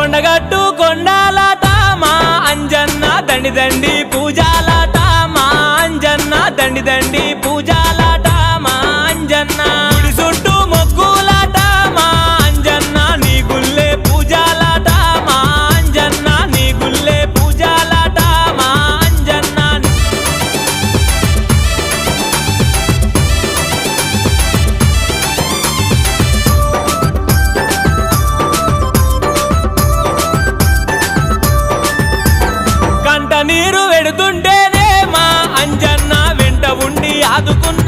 కొండగట్టు కొండాలట మా అంజన్న దండి దండి పూజాలట మా అంజన్న దండి దండి పూజాలట మా అంజన్న గుడి చుట్టూ మొక్కులాట మా అంజన్న నీ గుల్లే పూజాలట మా అంజన్న నీ గుల్లే పూజాలట మా అంజన్న కంట నీరు వెడుతుంటేనే మా అంజన్న వెంట ఉండి ఆదుకున్న